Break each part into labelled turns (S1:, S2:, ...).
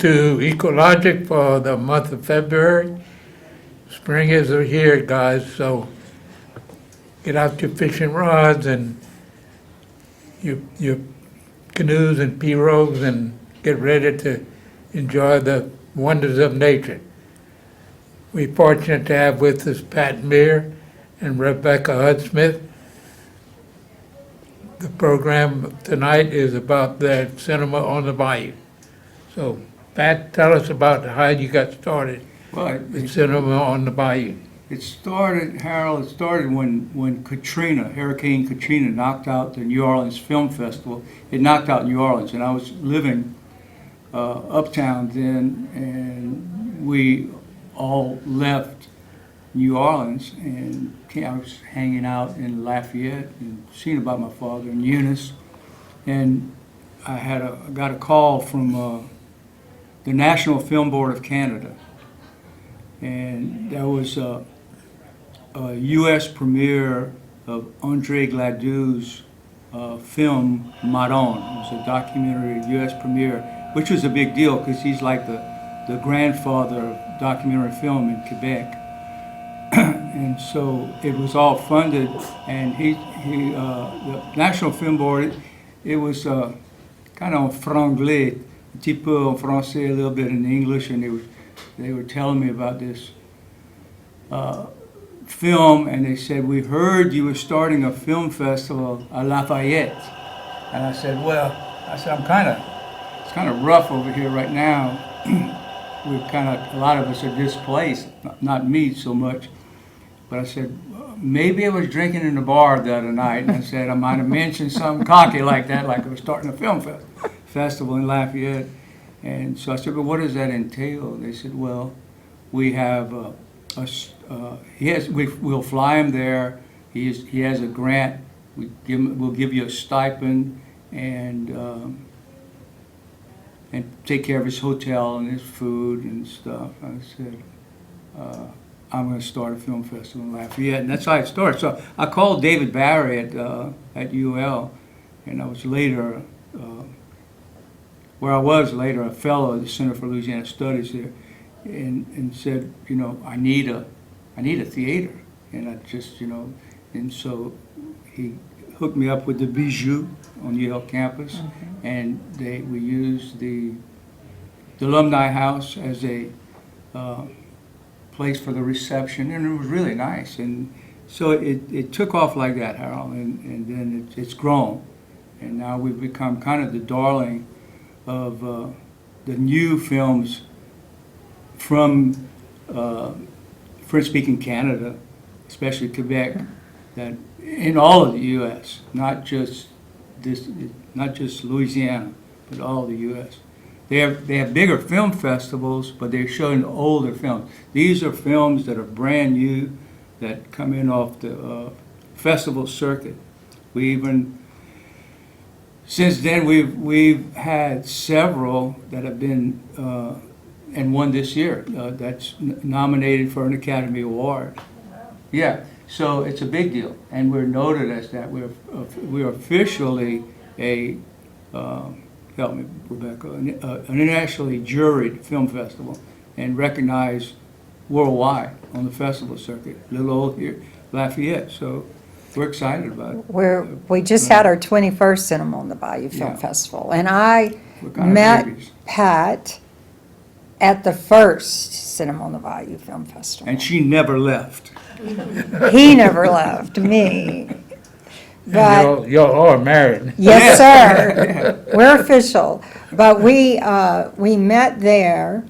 S1: to Logic for the month of February. Spring is here, guys, so get out your fishing rods and your canoes and pirogues and get ready to enjoy the wonders of nature. We're fortunate to have with us Pat Mire and Rebecca Hudsmith. The program tonight is about the cinema on the Bayou. So, Pat, tell us about how you got started with cinema on the Bayou.
S2: It started, Harold, when Hurricane Katrina knocked out the New Orleans Film Festival. It knocked out New Orleans, and I was living uptown then, and we all left New Orleans, and I was hanging out in Lafayette and seeing about my father in Eunice, and I got a call from the National Film Board of Canada, and that was a U.S. premiere of André Gladou's film Maron. It was a documentary U.S. premiere, which was a big deal because he's like the grandfather of documentary film in Quebec. And so it was all funded, and the National Film Board, it was kind of en franglais, un petit peu en français, a little bit in English, and they were telling me about this film, and they said, "We heard you were starting a film festival at Lafayette." And I said, it's kind of rough over here right now. A lot of us are displaced, not me so much. But I said, maybe I was drinking in the bar the other night, and I said I might have mentioned something cocky like that, like I was starting a film festival in Lafayette. And so I said, but what does that entail? They said, well, we have we'll fly him there. He has a grant. We'll give you a stipend and take care of his hotel and his food and stuff. I said, I'm going to start a film festival in Lafayette, and that's how it started. So I called David Barry at UL, and I was later, a fellow at the Center for Louisiana Studies there, and said, I need a theater, and I just, and so he hooked me up with the Bayou on Yale campus, and we used the Alumni House as a place for the reception, and it was really nice. And so it took off like that, Harold, and then it's grown, and now we've become kind of the darling of the new films from French-speaking Canada, especially Quebec, that in all of the U.S., not just Louisiana, but all the U.S. They have bigger film festivals, but they're showing older films. These are films that are brand new, that come in off the festival circuit. Since then we've had several that have been and one this year that's nominated for an Academy Award. Yeah, so it's a big deal, and we're noted as that. We're officially help me, Rebecca, an internationally juried film festival and recognized worldwide on the festival circuit, little old here, Lafayette. So we're excited about it.
S3: We just had our 21st Cinema on the Bayou Film Festival, and I met Pat at the first Cinema on the Bayou Film Festival.
S2: And she never left.
S3: He never left me. But
S1: Y'all are married.
S3: yes, sir. We're official. But we met there,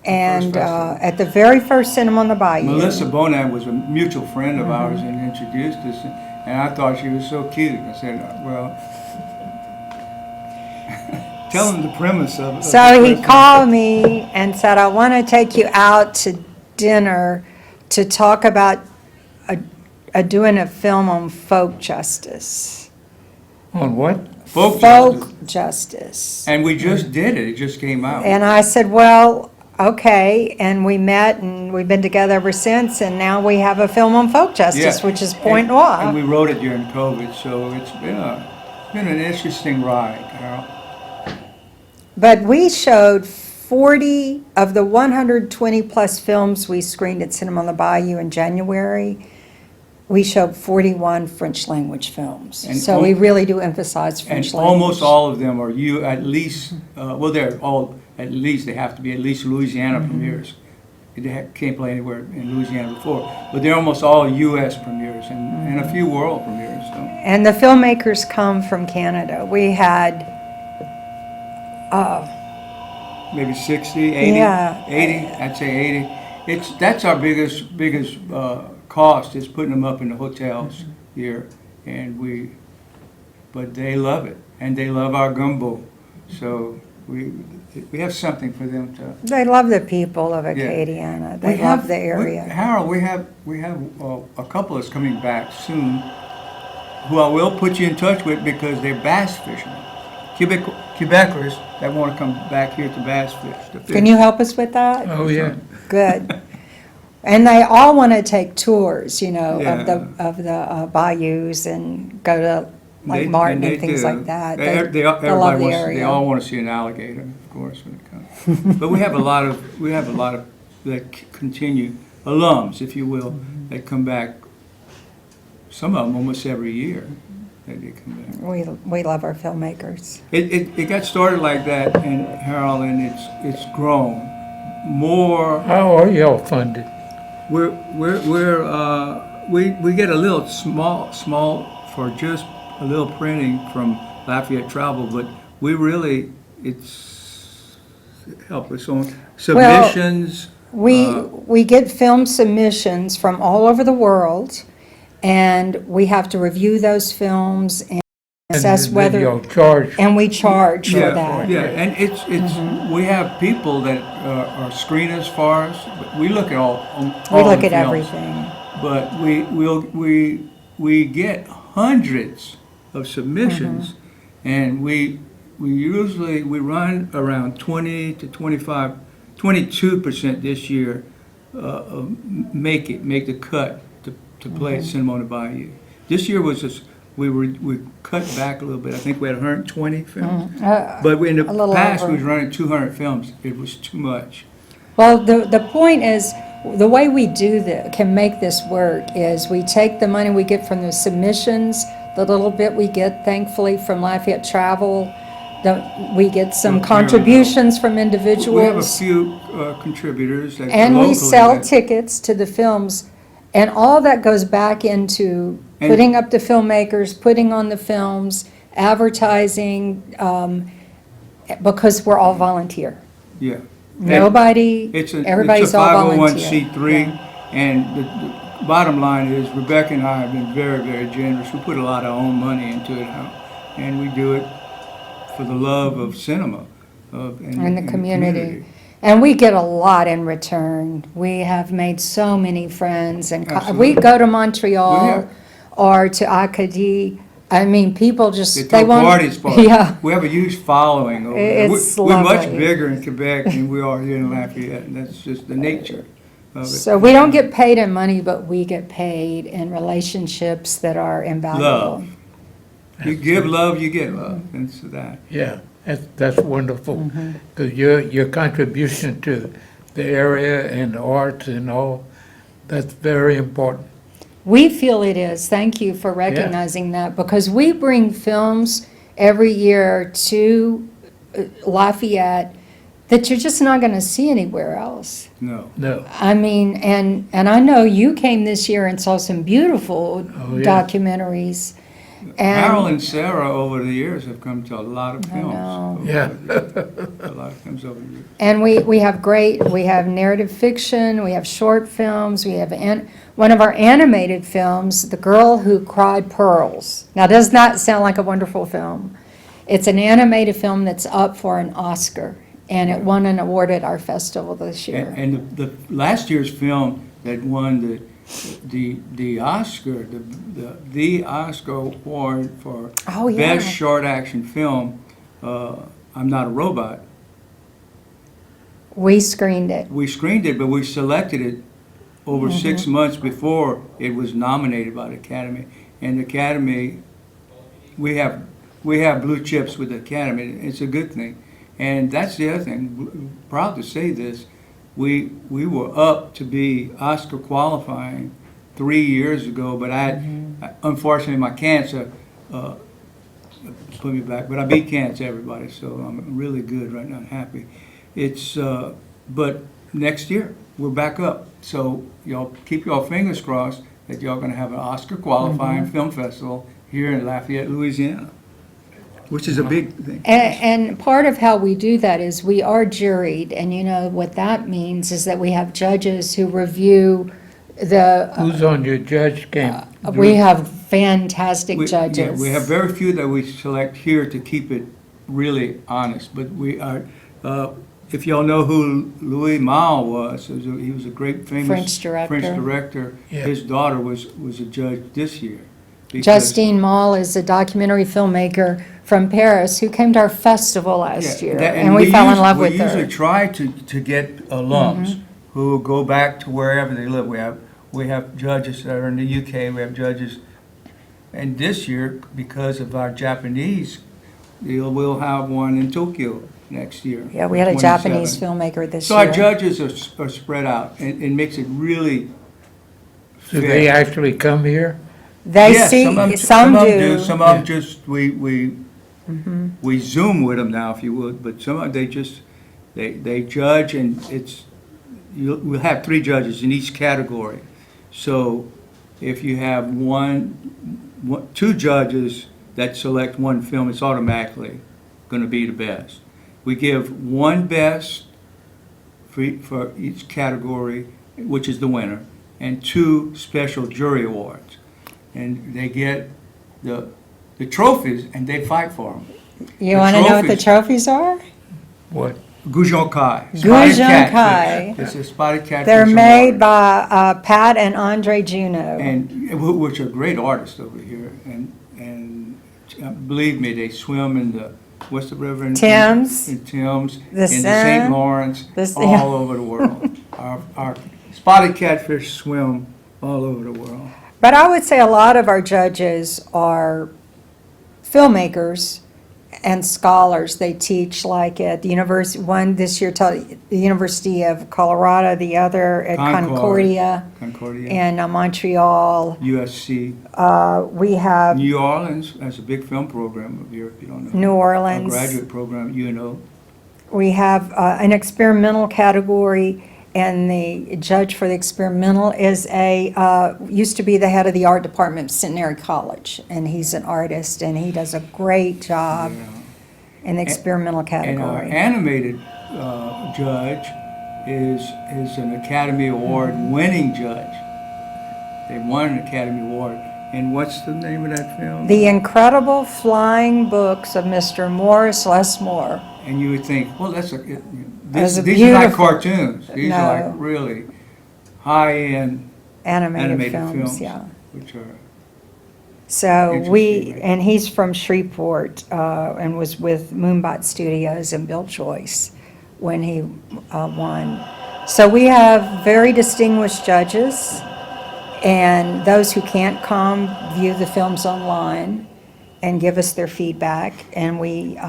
S3: and at the very first Cinema on the Bayou.
S2: Melissa Bonan was a mutual friend of ours and introduced us, and I thought she was so cute. I said, well, tell him the premise of it.
S3: So he called me and said, I want to take you out to dinner to talk about doing a film on folk justice.
S1: On what?
S2: Folk
S3: justice.
S2: And we just did it. It just came out.
S3: And I said, well, okay. And we met, and we've been together ever since, and now we have a film on folk justice, which is Point Noir.
S2: And we wrote it during COVID, so it's been an interesting ride, Carol.
S3: But we showed 40 of the 120-plus films we screened at Cinema on the Bayou in January, we showed 41 French language films.
S2: And
S3: So we really do emphasize
S2: And
S3: French language.
S2: almost all of them are at least, well, they're all, at least, they have to be at least Louisiana premieres. Can't play anywhere in Louisiana before, but they're almost all U.S. premieres and a few world premieres. So.
S3: And the filmmakers come from Canada. We had,
S2: Maybe 60, 80,
S3: Yeah.
S2: 80, I'd say 80. That's our biggest cost is putting them up in the hotels here, but they love it, and they love our gumbo, so we have something for them to.
S3: they love the people of Acadiana. They love the area.
S2: Harold, we have a couple that's coming back soon, who I will put you in touch with because they're bass fishermen, Quebecers that want to come back here to bass fish. To fish.
S3: Can you help us with that?
S1: Oh, yeah.
S3: Good. And they all want to take tours, you know,
S2: Yeah.
S3: of the bayous and go to like Martin and things
S2: do.
S3: like that.
S2: They
S3: love the area.
S2: They all want to see an alligator, of course, when it comes. But we have a lot of that continue alums, if you will, that come back. Some of them almost every year. They come back.
S3: We love our filmmakers.
S2: It got started like that, and Harold, and it's grown more.
S1: How are y'all funded?
S2: We get a little small for just a little printing from Lafayette Travel, but it's help us on submissions.
S3: We get film submissions from all over the world, and we have to review those films and assess
S1: And then
S3: whether,
S1: y'all charge.
S3: and we charge for
S2: Yeah,
S3: that.
S2: yeah, and it's we have people that are screeners for us. We look at all
S3: We look
S2: the
S3: at
S2: films,
S3: everything.
S2: but we get hundreds of submissions, and we usually run around 20 to 25, 22% this year make the cut to play at Cinema on the Bayou. This year was just we cut back a little bit. I think we had 120 films, but in the
S3: a little
S2: past
S3: over.
S2: we was running 200 films. It was too much.
S3: Well, the point is, the way we can make this work is we take the money we get from the submissions, the little bit we get, thankfully, from Lafayette Travel, we get some contributions from individuals.
S2: We have a few contributors that
S3: And we
S2: locally
S3: sell
S2: that-
S3: tickets to the films, and all that goes back into
S2: And-
S3: putting up the filmmakers, putting on the films, advertising, because we're all volunteer.
S2: Yeah.
S3: Nobody, everybody's all volunteer.
S2: It's a 501c3, and the bottom line is Rebecca and I have been very, very generous. We put a lot of our own money into it, and we do it for the love of cinema.
S3: In the community. And we get a lot in return. We have made so many friends, and
S2: Absolutely.
S3: we go to Montreal
S2: We have.
S3: or to Acadie. I mean, people just,
S2: They
S3: they
S2: throw
S3: want.
S2: parties for us.
S3: Yeah,
S2: We have a huge following over there.
S3: It's
S2: We're much
S3: lovely.
S2: bigger in Quebec than we are here in Lafayette, and that's just the nature of it.
S3: so we don't get paid in money, but we get paid in relationships that are invaluable.
S2: Love. You give love, you get love, and so that.
S1: Yeah, that's wonderful. Because your contribution to the area and the arts and all, that's very important.
S3: We feel it is. Thank you for recognizing that, because we bring films every year to Lafayette that you're just not going to see anywhere else.
S2: No.
S1: No,
S3: I mean, and I know you came this year and saw some beautiful
S1: Oh, yeah.
S3: documentaries.
S2: Harold
S3: And
S2: and Sarah over the years have come to a lot of films.
S3: know.
S1: Yeah.
S2: A lot of films over the years.
S3: and we have narrative fiction, we have short films, we have one of our animated films, The Girl Who Cried Pearls. Now, does not sound like a wonderful film. It's an animated film that's up for an Oscar, and it won an award at our festival this year.
S2: And the last year's film that won the Oscar, the Oscar award for
S3: Oh, yeah.
S2: best short action film, I'm Not a Robot.
S3: We screened it.
S2: We screened it, but we selected it over 6 months before it was nominated by the Academy. And the Academy, we have blue chips with the Academy. It's a good thing. And that's the other thing. Proud to say this. We were up to be Oscar qualifying 3 years ago, but unfortunately my cancer put me back. But I beat cancer, everybody, so I'm really good right now. I'm happy. But next year we're back up. So y'all keep y'all fingers crossed that y'all gonna have an Oscar qualifying film festival here in Lafayette, Louisiana, which is a big thing.
S3: And part of how we do that is we are juried, and you know what that means is that we have judges who review the,
S1: Who's on your judge game?
S3: we have fantastic
S2: Yeah,
S3: judges.
S2: we have very few that we select here to keep it really honest, but we are, if y'all know who Louis Malle was, he was a great famous
S3: French director.
S1: Yeah.
S2: His daughter was a judge this year. because-
S3: Justine Malle is a documentary filmmaker from Paris who came to our festival last
S2: Yeah,
S3: year,
S2: that-
S3: and we fell in love with
S2: We usually
S3: her.
S2: try to get alums who will go back to wherever they live. We have judges that are in the UK, we have judges, and this year, because of our Japanese deal, we'll have one in Tokyo next year.
S3: Yeah, we had a
S2: 27.
S3: Japanese filmmaker this
S2: So
S3: year.
S2: our judges are spread out, and it makes it really
S1: Do
S2: fair.
S1: they actually come here?
S3: They
S2: Yes,
S3: see,
S2: some of
S3: some
S2: them
S3: do.
S2: Some of them just, we Zoom with them now, if you would, but some of them, they judge, and we'll have 3 judges in each category. So if you have 2 judges that select one film, it's automatically gonna be the best. We give 1 best for each category, which is the winner, and 2 special jury awards. And they get the trophies, and they fight for them.
S3: You
S2: the
S3: want to know what the
S2: trophies-
S3: trophies are?
S1: What?
S2: Goujon Kai.
S3: Goujon Kai.
S2: It's a spotted catfish.
S3: They're
S2: award.
S3: made by Pat and Andre Juno.
S2: And, which are great artists over here, and believe me, they swim in the, what's the river? In
S3: Thames.
S2: In Thames,
S3: The
S2: in the St.
S3: Seine.
S2: Lawrence,
S3: The-
S2: all over the world. Our spotted catfish swim all over the world.
S3: But I would say a lot of our judges are filmmakers and scholars. They teach like at the university, one this year taught at the University of Colorado, the other at Concordia
S2: Concordia,
S3: in Montreal.
S2: USC.
S3: We have
S2: New Orleans has a big film program up here, if you don't know.
S3: New
S2: A
S3: Orleans.
S2: graduate program,
S3: We have an experimental category, and the judge for the experimental is used to be the head of the art department at Centenary College, and he's an artist, and he does a great job
S2: Yeah.
S3: in the experimental
S2: And our
S3: category.
S2: animated judge is an Academy Award winning judge. They won an Academy Award. And what's the name of that film?
S3: The Incredible Flying Books of Mr. Morris Lesmore.
S2: And you would think, well,
S3: That's a
S2: these are not
S3: beautiful-
S2: cartoons. These are
S3: No.
S2: like really high-end
S3: Animated
S2: animated
S3: films,
S2: films,
S3: yeah.
S2: which are,
S3: So
S2: Interesting.
S3: and he's from Shreveport, and was with Moonbot Studios and Bill Joyce when he won. So we have very distinguished judges, and those who can't come view the films online and give us their feedback. And we,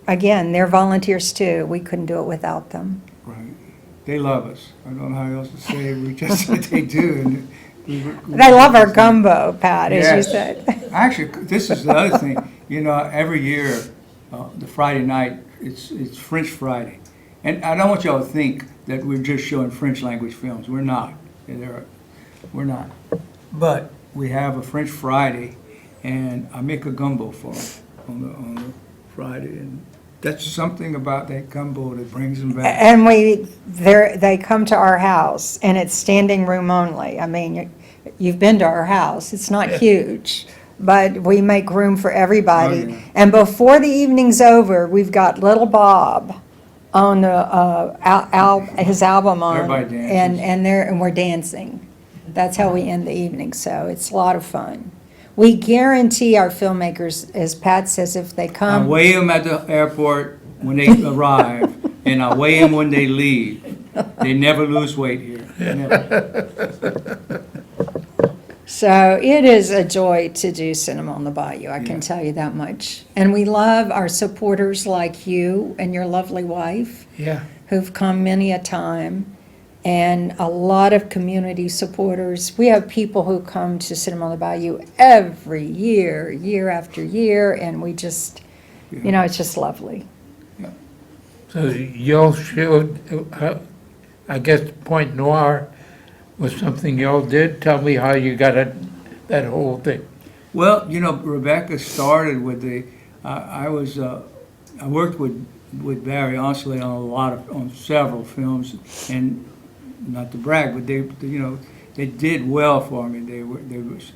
S3: again, they're volunteers too. We couldn't do it without them.
S2: right. They love us. I don't know how else to say it. We just, they do. And
S3: They love our gumbo, Pat, as you
S2: Yes.
S3: said.
S2: Actually, this is the other thing, every year, the Friday night, it's French Friday. And I don't want y'all to think that we're just showing French language films. We're not. We're not. But we have a French Friday, and I make a gumbo for them on the Friday. And that's something about that gumbo that brings them back.
S3: And they come to our house, and it's standing room only. I mean, you've been to our house. It's not huge, but we make room for everybody.
S2: Oh, yeah.
S3: And before the evening's over, we've got Little Bob on the his album on,
S2: Everybody dances.
S3: and we're dancing. That's how we end the evening. So it's a lot of fun. We guarantee our filmmakers, as Pat says, if they
S2: I
S3: come.
S2: weigh them at the airport when they arrive, and I weigh them when they leave. They never lose weight here. Never.
S3: So it is a joy to do Cinema on the Bayou, I can
S2: Yeah.
S3: tell you that much. And we love our supporters like you and your lovely wife,
S1: Yeah,
S3: who've come many a time, and a lot of community supporters. We have people who come to Cinema on the Bayou every year, year after year, and we just, you know, it's just lovely.
S1: so y'all showed, I guess Point Noir was something y'all did. Tell me how you got it, that whole thing.
S2: Well, you know, Rebecca started with I worked with Barry Onsley on several films, and not to brag, but they did well for me. They was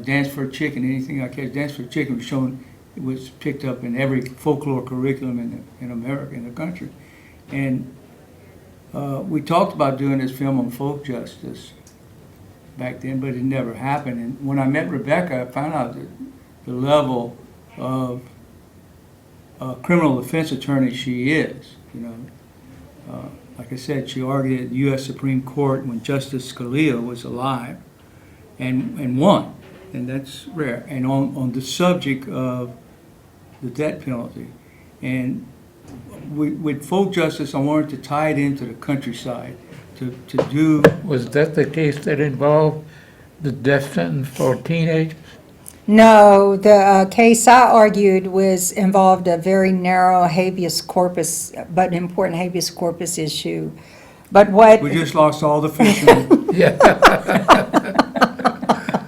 S2: Dance for a Chicken, anything I catch. Dance for a Chicken was shown, it was picked up in every folklore curriculum in America, in the country, and we talked about doing this film on folk justice back then, but it never happened. And when I met Rebecca, I found out that the level of criminal defense attorney she is. You know, like I said, she argued at the U.S. Supreme Court when Justice Scalia was alive, and won, and that's rare. And on the subject of the death penalty, and with folk justice, I wanted to tie it into the countryside to do.
S1: Was that the case that involved the death sentence for teenagers?
S3: No, the case I argued involved a very narrow habeas corpus, but an important habeas corpus issue. But what?
S2: We just lost all the fishermen.
S1: Yeah.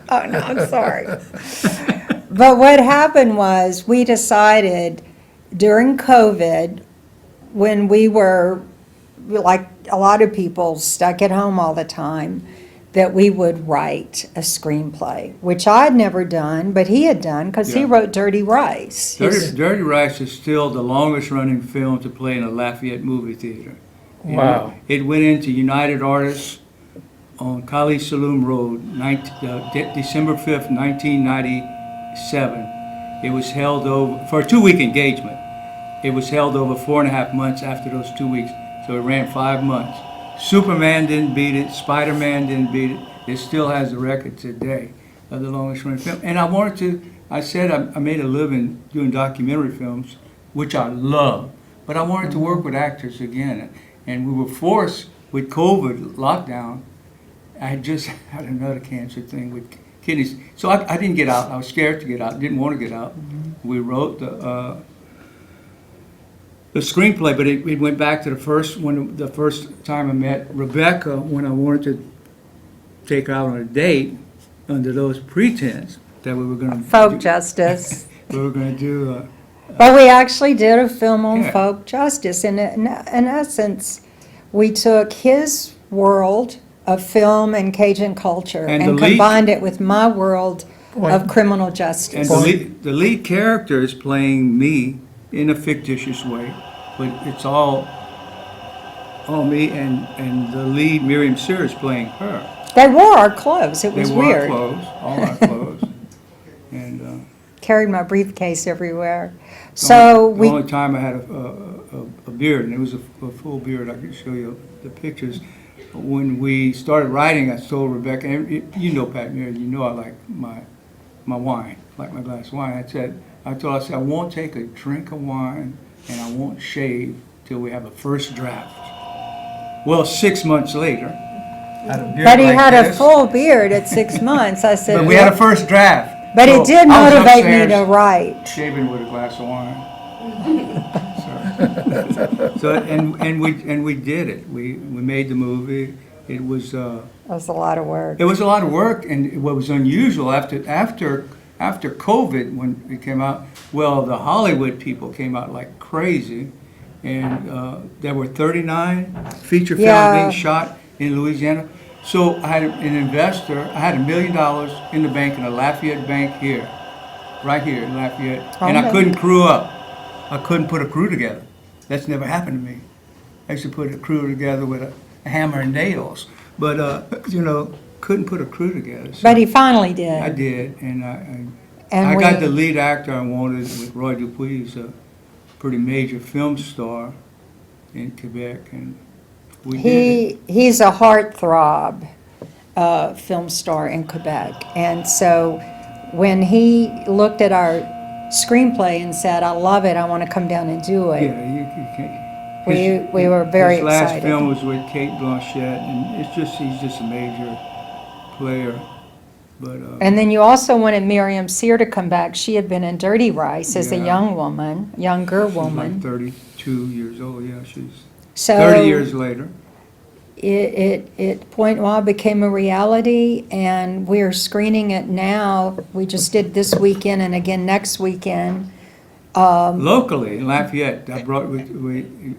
S3: Oh, no, I'm sorry. But what happened was, we decided during COVID, when we were, like a lot of people, stuck at home all the time, that we would write a screenplay, which I'd never done, but he had done, because he
S2: Yeah.
S3: wrote Dirty Rice.
S2: Dirty Rice is still the longest running film to play in a Lafayette movie theater.
S1: Wow.
S2: It went into United Artists on Kali Saloom Road, December 5th, 1997. It was held over, for a 2-week engagement. It was held over 4.5 months after those 2 weeks, so it ran 5 months. Superman didn't beat it, Spider-Man didn't beat it. It still has the record today of the longest running film. And I said I made a living doing documentary films, which I love, but I wanted to work with actors again. And we were forced with COVID lockdown. I had just had another cancer thing with kidneys. So I didn't get out. I was scared to get out, didn't want to get out. We wrote the screenplay, but it went back to the first time I met Rebecca, when I wanted to take her out on a date under those pretense that we were going to
S3: Folk justice.
S2: we were going to do.
S3: But we actually did a film on
S2: Yeah.
S3: folk justice. In essence, we took his world of film and Cajun culture
S2: And
S3: and
S2: the lead-
S3: combined it with my world
S1: Point.
S3: of criminal
S2: And
S3: justice.
S2: the lead character is playing me in a fictitious way, but it's all me, and the lead, Miriam Sear, is playing her.
S3: They wore our clothes. It was
S2: They wore our
S3: weird.
S2: clothes, all our clothes. And
S3: Carried my briefcase everywhere. So
S2: the only time I had a beard, and it was a full beard, I can show you the pictures. When we started writing, I told Rebecca, and you know Pat Mire, you know I like my wine, like my glass of wine. I told her, I won't take a drink of wine, and I won't shave till we have a first draft. Well, 6 months later, I had a beard
S3: But he
S2: like
S3: had a
S2: this,
S3: full beard at 6 months. I said,
S2: but we had a first draft.
S3: but
S2: So
S3: it did
S2: I was
S3: motivate me
S2: upstairs
S3: to write.
S2: shaving with a glass of wine. So and we did it. We made the movie. It was
S3: It was a lot of work.
S2: a lot of work, and what was unusual after COVID, when it came out, well, the Hollywood people came out like crazy, and there were 39 feature films
S3: Yeah.
S2: being shot in Louisiana. So I had an investor. I had $1 million in the bank, in a Lafayette bank here, right here in Lafayette, and I
S3: Okay.
S2: couldn't crew up. I couldn't put a crew together. That's never happened to me. I used to put a crew together with a hammer and nails, but couldn't put a crew together. So
S3: But he finally
S2: I
S3: did.
S2: did, and
S3: And
S2: I got
S3: we-
S2: the lead actor I wanted with Roy Dupuis. He's a pretty major film star in Quebec, and we did it.
S3: He's a heartthrob. film star in Quebec. And so when he looked at our screenplay and said, I love it, I want to come down and do it,
S2: Yeah, you can't.
S3: we were very
S2: His last
S3: excited.
S2: film was with Kate Blanchett, and he's just a major player. But
S3: And then you also wanted Miriam Sear to come back. She had been in Dirty Rice as a
S2: Yeah.
S3: younger
S2: she's like
S3: woman.
S2: 32 years old. Yeah, she's
S3: So
S2: 30 years later.
S3: Point Noir became a reality, and we're screening it now. We just did this weekend and again next weekend.
S2: Locally in Lafayette,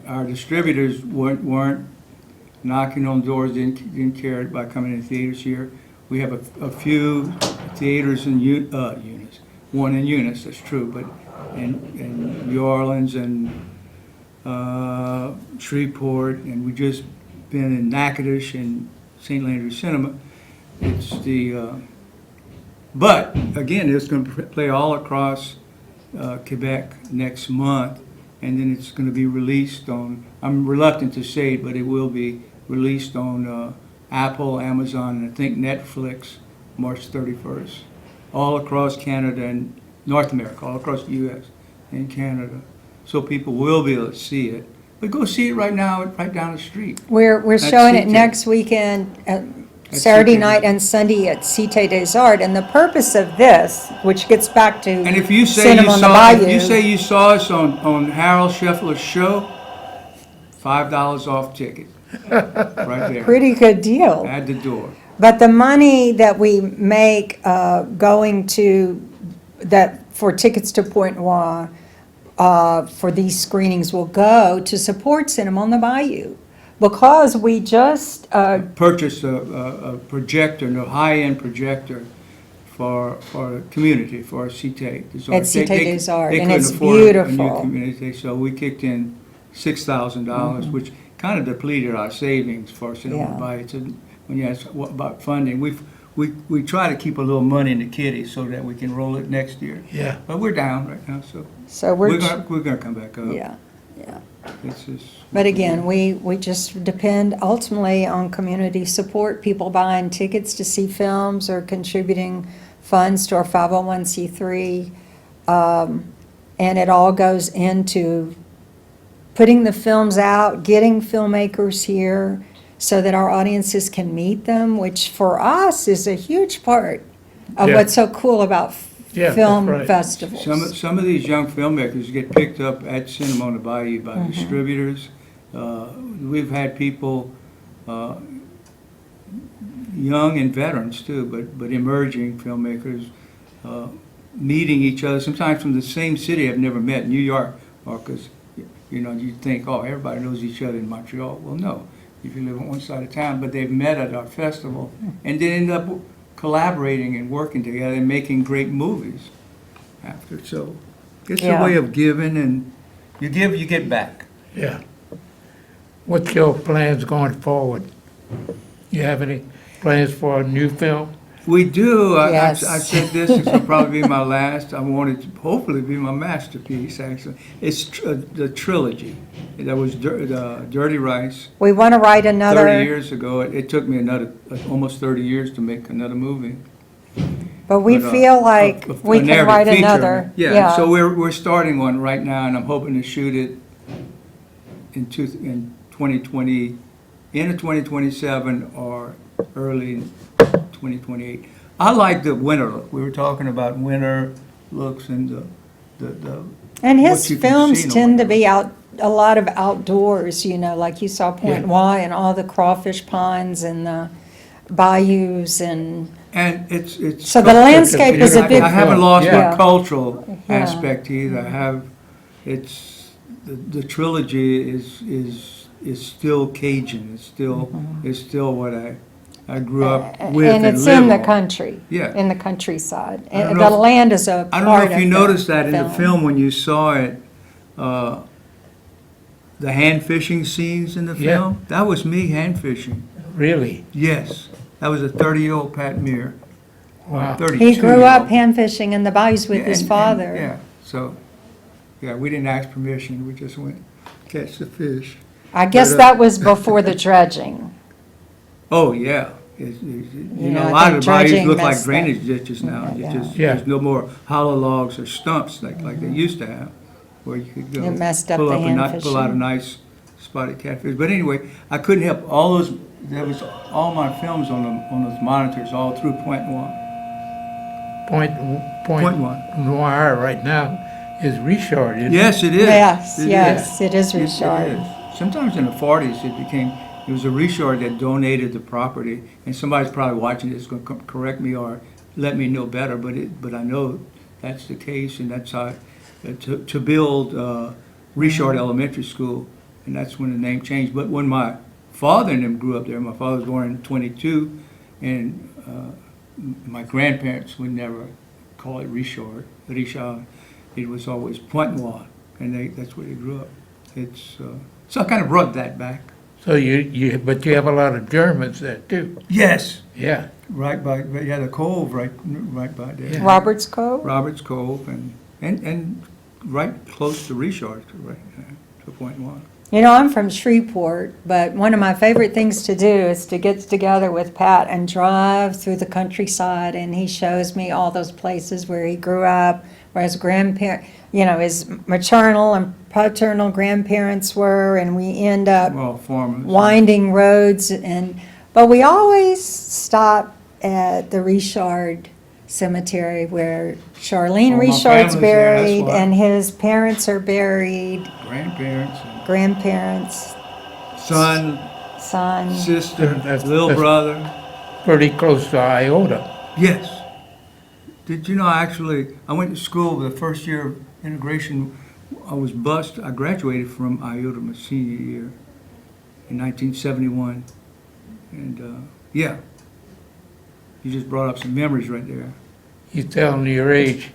S2: our distributors weren't knocking on doors, didn't care about coming in theaters here. We have a few theaters in Eunice, one in Eunice, that's true, but in New Orleans and Shreveport, and we just been in Natchitoches and St. Landry Cinema. It's but again, it's going to play all across Quebec next month, and then it's going to be released on, I'm reluctant to say it, but it will be released on Apple, Amazon, and I think Netflix, March 31st, all across Canada and North America, all across the U.S. and Canada. So people will be able to see it. But go see it right now, right down the street.
S3: We're
S2: That's
S3: showing it
S2: Cité.
S3: next weekend, Saturday
S2: Cité.
S3: night and Sunday at Cité des Arts. And the purpose of this, which gets back to
S2: And if you say
S3: Cinema
S2: you
S3: on the
S2: saw,
S3: Bayou.
S2: if you say you saw us on Harold Scheffler's show, $5 off ticket, right there,
S3: Pretty good deal.
S2: at the door.
S3: But the money that we make going to, for tickets to Point Noir, for these screenings will go to support Cinema on the Bayou. Because we just,
S2: Purchased a projector, a high-end projector for the community, for Cité des Arts.
S3: At Cité des Arts,
S2: They
S3: and
S2: couldn't
S3: it's
S2: afford a
S3: beautiful.
S2: new community, so we kicked in $6,000, which kind of depleted our savings for Cinema on the
S3: Yeah.
S2: Bayou. So when you ask about funding, we try to keep a little money in the kitty so that we can roll it next year.
S1: Yeah.
S2: But we're down right now, so
S3: so
S2: we're gonna come back up.
S3: yeah.
S2: It's just,
S3: But again, we just depend ultimately on community support, people buying tickets to see films or contributing funds to our 501c3. And it all goes into putting the films out, getting filmmakers here so that our audiences can meet them, which for us is a huge part of
S1: Yeah.
S3: what's so cool about
S1: Yeah, that's
S3: film
S1: right.
S3: festivals.
S2: some of these young filmmakers get picked up at Cinema on the Bayou by
S3: Mm-hmm.
S2: distributors. We've had people, young and veterans too, but emerging filmmakers, meeting each other, sometimes from the same city I've never met, New York, or because, you think, oh, everybody knows each other in Montreal. Well, no, if you live on one side of town, but they've met at our festival, and they end up collaborating and working together and making great movies after. So it's
S3: Yeah.
S2: a way of giving, and you give, you get back.
S1: Yeah. What's your plans going forward? You have any plans for a new film?
S2: We do.
S3: Yes.
S2: I said this will probably be my last. I want it to hopefully be my masterpiece, actually. It's the trilogy. That was Dirty Rice.
S3: We want to write
S2: 30
S3: another,
S2: years ago. It took me almost 30 years to make another movie.
S3: but we
S2: But,
S3: feel like
S2: a
S3: we can
S2: narrative
S3: write
S2: feature.
S3: another.
S2: Yeah, so we're starting one right now, and I'm hoping to shoot it in 2020, end of 2027 or early 2028. I like the winter look. We were talking about winter looks and the
S3: And
S2: what
S3: his
S2: you can
S3: films
S2: see in a
S3: tend to
S2: winter.
S3: be a lot of outdoors, like you saw Point
S1: Yeah.
S3: Noir and all the crawfish ponds and the bayous and,
S2: And it's.
S3: so the landscape is a big.
S2: I haven't lost
S3: Yeah.
S2: my cultural
S3: Yeah.
S2: aspect either. I have, the trilogy is still Cajun. It's still what I grew up with
S3: And
S2: and
S3: it's
S2: live
S3: in the
S2: on.
S3: country.
S2: Yeah.
S3: In the countryside.
S2: I don't
S3: And
S2: know
S3: the
S2: if-
S3: land is a
S2: I don't
S3: part
S2: know
S3: of
S2: if you
S3: the
S2: noticed that in the film when you saw it, the hand fishing scenes in the
S1: Yeah.
S2: film. That was me hand fishing.
S1: Really?
S2: Yes, that was a 30-year-old Pat Mire.
S1: Wow.
S2: 32
S3: He grew up hand fishing in the bayous with his father.
S2: Yeah, so, yeah, we didn't ask permission. We just went catch the fish.
S3: I guess
S2: But,
S3: that was before the dredging.
S2: Oh, yeah. You
S3: know,
S2: know,
S3: I
S2: a lot
S3: think
S2: of the bayous
S3: dredging
S2: look like
S3: messed that.
S2: drainage ditches now.
S3: Yeah.
S1: Yeah.
S2: There's no more hollow logs or stumps like they used to have, where you could go
S3: It messed up
S2: pull
S3: the
S2: up and pull out a
S3: hand
S2: nice spotted catfish. But anyway, I couldn't help all those. There was all my films on those monitors all through point one.
S1: Point
S2: Point one.
S1: noir right now is Richard, isn't it?
S2: Yes, it is.
S3: Yes,
S2: It
S3: yes, it is
S2: It
S3: Richard.
S2: is. Sometimes in the 40s, it was a Richard that donated the property, and somebody's probably watching this going to correct me or let me know better, but I know that's the case, and that's how, to build Richard Elementary School, and that's when the name changed. But when my father and them grew up there, my father was born in 22, and my grandparents would never call it Richard. It was always Point Noir, and that's where they grew up. So I kind of brought that back.
S1: So but you have a lot of Germans there too.
S2: Yes,
S1: Yeah.
S2: right by the cove right by there.
S1: Yeah.
S3: Roberts Cove?
S2: Roberts Cove and right close to Richard, right to Point Noir.
S3: You know, I'm from Shreveport, but one of my favorite things to do is to get together with Pat and drive through the countryside, and he shows me all those places where he grew up, where his his maternal and paternal grandparents were, and we end up
S2: Well, farmers.
S3: winding roads, but we always stop at the Richard Cemetery where Charlene
S2: Oh, my
S3: Richard's
S2: family's there, that's
S3: buried,
S2: why.
S3: and his parents are buried,
S2: Grandparents,
S3: grandparents,
S2: son,
S3: son.
S2: sister,
S1: That's-
S2: little
S1: that's-
S2: brother.
S1: Pretty close to Iota.
S2: Yes. Did you know I went to school the first year of integration. I graduated from Iota my senior year in 1971. And yeah, you just brought up some memories right there.
S1: You're telling your age.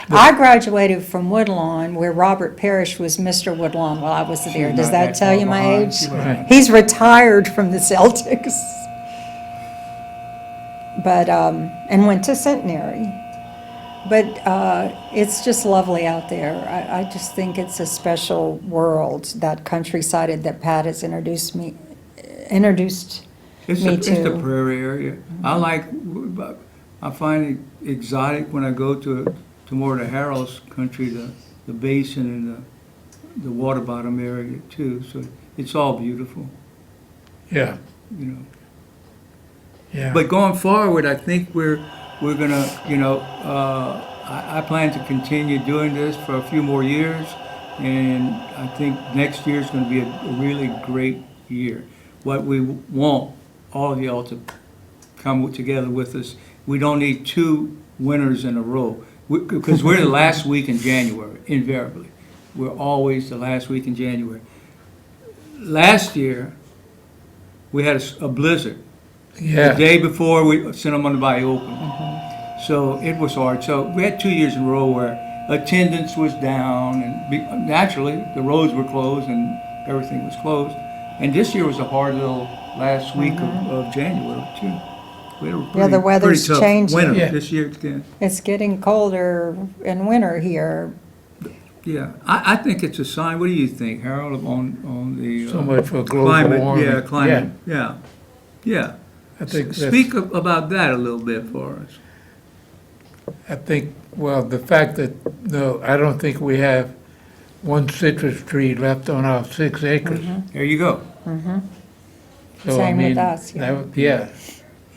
S3: I graduated from Woodlawn, where Robert Parrish was Mr. Woodlawn while I was there. Does
S2: Not
S3: that tell
S2: far
S3: you my
S2: behind.
S3: age?
S2: She was-
S1: Right.
S3: He's retired from the Celtics. But, and went to Centenary. But it's just lovely out there. I just think it's a special world, that countryside that Pat has introduced me
S2: It's
S3: Me
S2: the
S3: too.
S2: prairie area. I find it exotic when I go to more of the Harrell's country, the basin and the water bottom area too. So it's all beautiful,
S1: Yeah.
S2: you know.
S1: Yeah.
S2: But going forward, I think we're gonna, I plan to continue doing this for a few more years, and I think next year is gonna be a really great year. What we want all of y'all to come together with us. We don't need two winners in a row, because we're the last week in January, invariably. We're always the last week in January. Last year, we had a blizzard. The
S1: Yeah.
S2: day before, we sent them on the Bayou Open. So it was hard. So we had 2 years in a row where attendance was down, and naturally, the roads were closed and everything was closed. And this year was a hard little last week of January, too. We had a
S3: Yeah, the weather's
S2: pretty tough
S3: changing.
S2: winter
S1: Yeah.
S2: this year again.
S3: It's getting colder in winter here.
S2: Yeah, I think it's a sign. What do you think, Harold, on the
S1: So much for global
S2: climate?
S1: warming.
S2: Yeah, climate. Yeah.
S1: I think
S2: Speak about that a little bit for us.
S1: I think, well, the fact that, no, I don't think we have one citrus tree left on our 6 acres.
S2: There you go.
S1: So, I
S3: Same with
S1: mean,
S3: us, yeah.
S1: Yeah,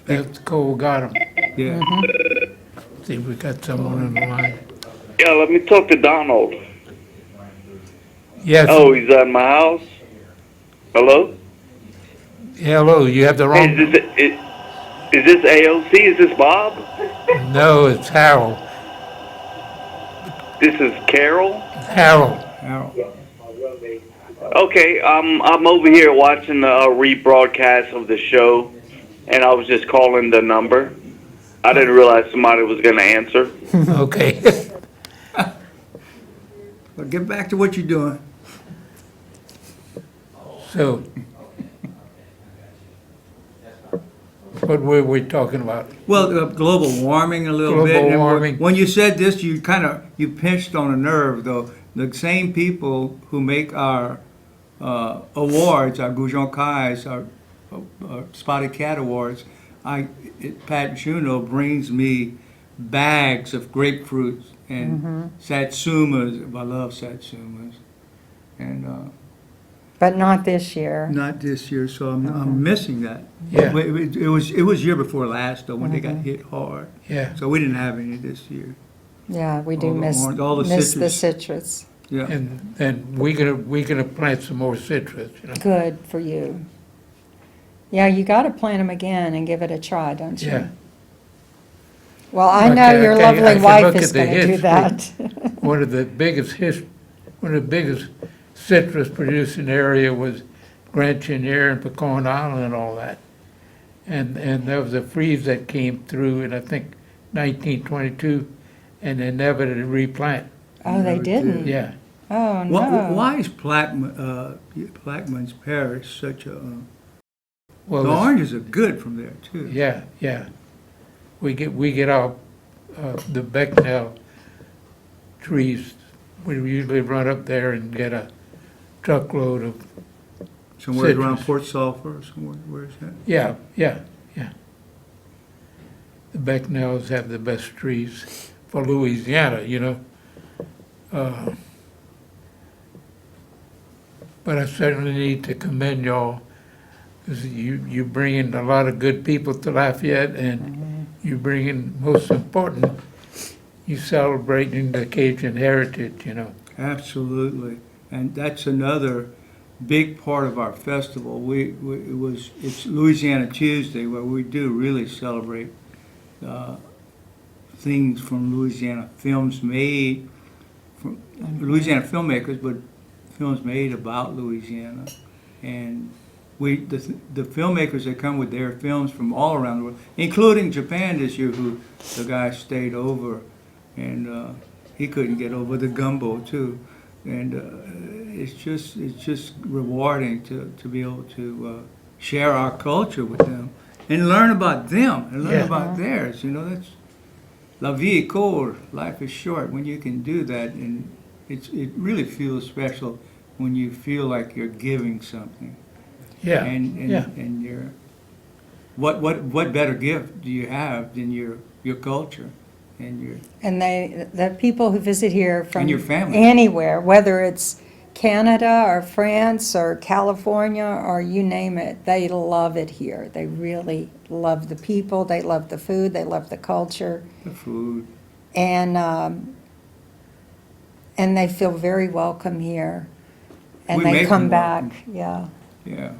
S1: that's cool, got 'em.
S2: Yeah.
S1: See, if we got someone on the line.
S4: Yeah, let me talk to Donald.
S1: Yes,
S4: Oh, he's at my house. Hello?
S1: hello, you have the
S4: Hey,
S1: wrong,
S4: is this AOC? Is this Bob?
S1: no, it's Harold.
S4: This is Carol?
S1: Harold,
S2: Harold.
S4: Okay, I'm over here watching the rebroadcast of the show, and I was just calling the number. I didn't realize somebody was going to answer.
S1: okay.
S2: But get back to what you're doing.
S1: So, what were we talking about?
S2: Well, global warming a little bit.
S1: Global
S2: And
S1: warming.
S2: When you said this, you pinched on a nerve, though. The same people who make our awards, our Goujon Kai's, our Spotted Cat Awards, Pat Juno brings me bags of grapefruits and satsumas. I love satsumas. And
S3: But not this year.
S2: not this year, so I'm missing that.
S1: Yeah.
S2: It was year before last though when they got hit hard.
S1: Yeah,
S2: So we didn't have any this year.
S3: Yeah, we do
S2: All the
S3: miss,
S2: orange- all the
S3: miss the
S2: citrus.
S3: citrus.
S2: Yeah.
S1: and we gonna plant some more citrus, you know?
S3: Good for you. Yeah, you got to plant them again and give it a try, don't you?
S1: Yeah.
S3: Well, I
S1: Okay,
S3: know your
S1: okay, I
S3: lovely
S1: can
S3: wife
S1: look
S3: is
S1: at the
S3: going to do
S1: history.
S3: that.
S1: One of the biggest citrus producing area was Grand Chenier and Pecan Island and all that. And there was a freeze that came through in, I think, 1922, and they never did replant.
S3: Oh, they
S2: Never
S3: didn't?
S2: did.
S1: Yeah.
S3: Oh, no.
S2: Why is Plaquemines Parish such a?
S1: Well,
S2: The
S1: it's-
S2: oranges are good from there too.
S1: Yeah, yeah. We get our, the Becknell trees, we usually run up there and get a truckload of,
S2: Somewhere around
S1: citrus.
S2: Port Sulphur or somewhere. Where is that?
S1: yeah. The Becknells have the best trees for Louisiana, you know. But I certainly need to commend y'all, because you bring in a lot of good people to Lafayette, and you bring in, most important, you celebrating the Cajun heritage, you know.
S2: Absolutely, and that's another big part of our festival. It's Louisiana Tuesday where we do really celebrate things from Louisiana, films made from Louisiana filmmakers, but films made about Louisiana, and the filmmakers that come with their films from all around the world, including Japan this year, who the guy stayed over, and he couldn't get over the gumbo too, and it's just rewarding to be able to share our culture with them and learn about them and learn
S1: Yeah.
S2: about theirs. You know, that's la vie est courte, life is short. When you can do that, and it really feels special when you feel like you're giving something.
S1: Yeah,
S2: And
S1: yeah.
S2: and you're what better gift do you have than your culture and your
S3: And the people who visit here from
S2: And your family.
S3: anywhere, whether it's Canada or France or California or you name it, they love it here. They really love the people, they love the food, they love the culture,
S2: the food.
S3: and they feel very welcome here. And
S2: We
S3: they
S2: make
S3: come
S2: them
S3: back,
S2: welcome.
S3: yeah.
S2: Yeah.